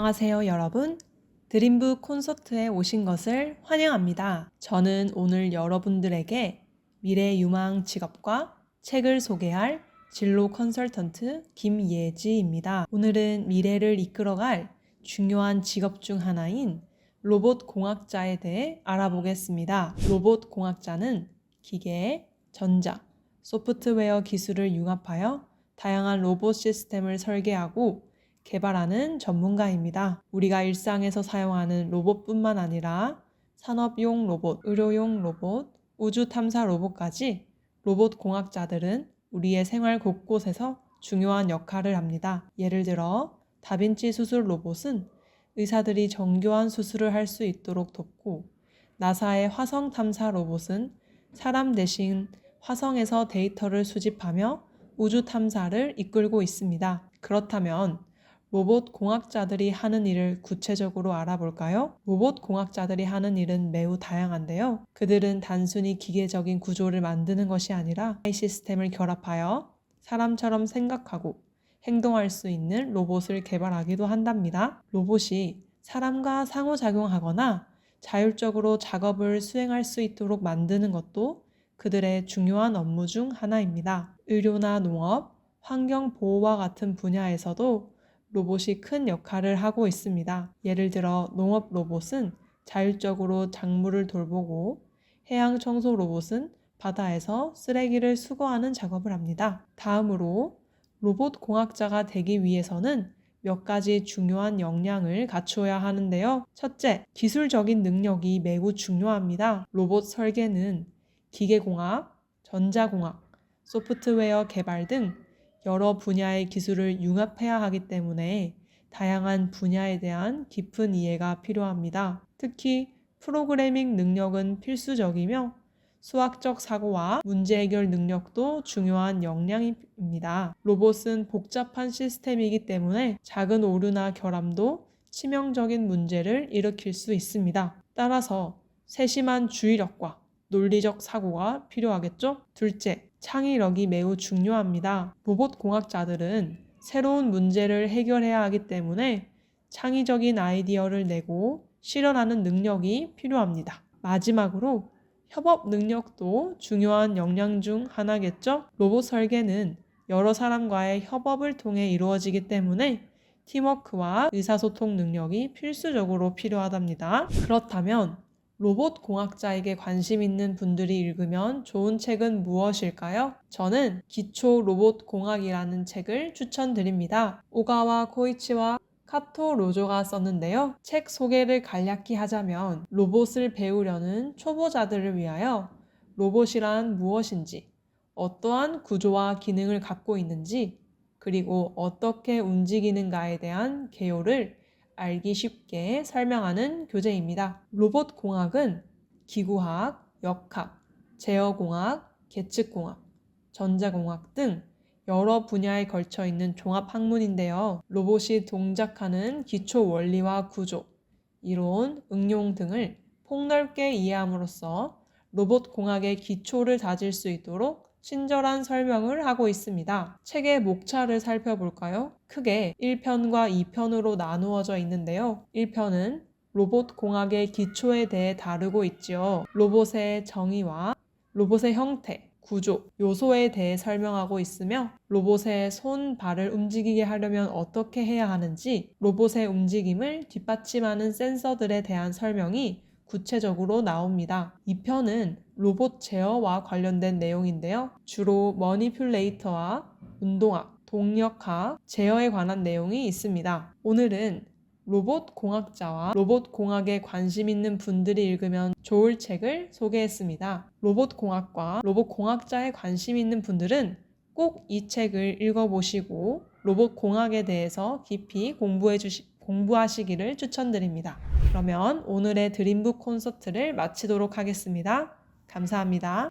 안녕하세요, 여러분. 드림북 콘서트에 오신 것을 환영합니다. 저는 오늘 여러분들에게 미래 유망 직업과 책을 소개할 진로 컨설턴트 김예지입니다. 오늘은 미래를 이끌어갈 중요한 직업 중 하나인 로봇 공학자에 대해 알아보겠습니다. 로봇 공학자는 기계, 전자, 소프트웨어 기술을 융합하여 다양한 로봇 시스템을 설계하고 개발하는 전문가입니다. 우리가 일상에서 사용하는 로봇뿐만 아니라 산업용 로봇, 의료용 로봇, 우주 탐사 로봇까지 로봇 공학자들은 우리의 생활 곳곳에서 중요한 역할을 합니다. 예를 들어 다빈치 수술 로봇은 의사들이 정교한 수술을 할 수 있도록 돕고, 나사의 화성 탐사 로봇은 사람 대신 화성에서 데이터를 수집하며 우주 탐사를 이끌고 있습니다. 그렇다면 로봇 공학자들이 하는 일을 구체적으로 알아볼까요? 로봇 공학자들이 하는 일은 매우 다양한데요. 그들은 단순히 기계적인 구조를 만드는 것이 아니라 AI 시스템을 결합하여 사람처럼 생각하고 행동할 수 있는 로봇을 개발하기도 한답니다. 로봇이 사람과 상호작용하거나 자율적으로 작업을 수행할 수 있도록 만드는 것도 그들의 중요한 업무 중 하나입니다. 의료나 농업, 환경보호와 같은 분야에서도 로봇이 큰 역할을 하고 있습니다. 예를 들어 농업 로봇은 자율적으로 작물을 돌보고, 해양 청소 로봇은 바다에서 쓰레기를 수거하는 작업을 합니다. 다음으로 로봇 공학자가 되기 위해서는 몇 가지 중요한 역량을 갖추어야 하는데요. 첫째, 기술적인 능력이 매우 중요합니다. 로봇 설계는 기계공학, 전자공학, 소프트웨어 개발 등 여러 분야의 기술을 융합해야 하기 때문에 다양한 분야에 대한 깊은 이해가 필요합니다. 특히 프로그래밍 능력은 필수적이며 수학적 사고와 문제 해결 능력도 중요한 역량입니다. 로봇은 복잡한 시스템이기 때문에 작은 오류나 결함도 치명적인 문제를 일으킬 수 있습니다. 따라서 세심한 주의력과 논리적 사고가 필요하겠죠? 둘째, 창의력이 매우 중요합니다. 로봇 공학자들은 새로운 문제를 해결해야 하기 때문에 창의적인 아이디어를 내고 실현하는 능력이 필요합니다. 마지막으로 협업 능력도 중요한 역량 중 하나겠죠? 로봇 설계는 여러 사람과의 협업을 통해 이루어지기 때문에 팀워크와 의사소통 능력이 필수적으로 필요하답니다. 그렇다면 로봇 공학자에게 관심 있는 분들이 읽으면 좋은 책은 무엇일까요? 저는 기초 로봇 공학이라는 책을 추천드립니다. 오가와 코이치와 카토 로조가 썼는데요. 책 소개를 간략히 하자면 로봇을 배우려는 초보자들을 위하여 로봇이란 무엇인지, 어떠한 구조와 기능을 갖고 있는지, 그리고 어떻게 움직이는가에 대한 개요를 알기 쉽게 설명하는 교재입니다. 로봇 공학은 기구학, 역학, 제어공학, 계측공학, 전자공학 등 여러 분야에 걸쳐 있는 종합학문인데요. 로봇이 동작하는 기초 원리와 구조, 이론, 응용 등을 폭넓게 이해함으로써 로봇 공학의 기초를 다질 수 있도록 친절한 설명을 하고 있습니다. 책의 목차를 살펴볼까요? 크게 1편과 2편으로 나누어져 있는데요. 1편은 로봇 공학의 기초에 대해 다루고 있지요. 로봇의 정의와 로봇의 형태, 구조, 요소에 대해 설명하고 있으며, 로봇의 손, 발을 움직이게 하려면 어떻게 해야 하는지, 로봇의 움직임을 뒷받침하는 센서들에 대한 설명이 구체적으로 나옵니다. 2편은 로봇 제어와 관련된 내용인데요. 주로 머니퓰레이터와 운동학, 동력학, 제어에 관한 내용이 있습니다. 오늘은 로봇 공학자와 로봇 공학에 관심 있는 분들이 읽으면 좋을 책을 소개했습니다. 로봇 공학과 로봇 공학자에 관심 있는 분들은 꼭 이 책을 읽어보시고 로봇 공학에 대해서 깊이 공부하시기를 추천드립니다. 그러면 오늘의 드림북 콘서트를 마치도록 하겠습니다. 감사합니다.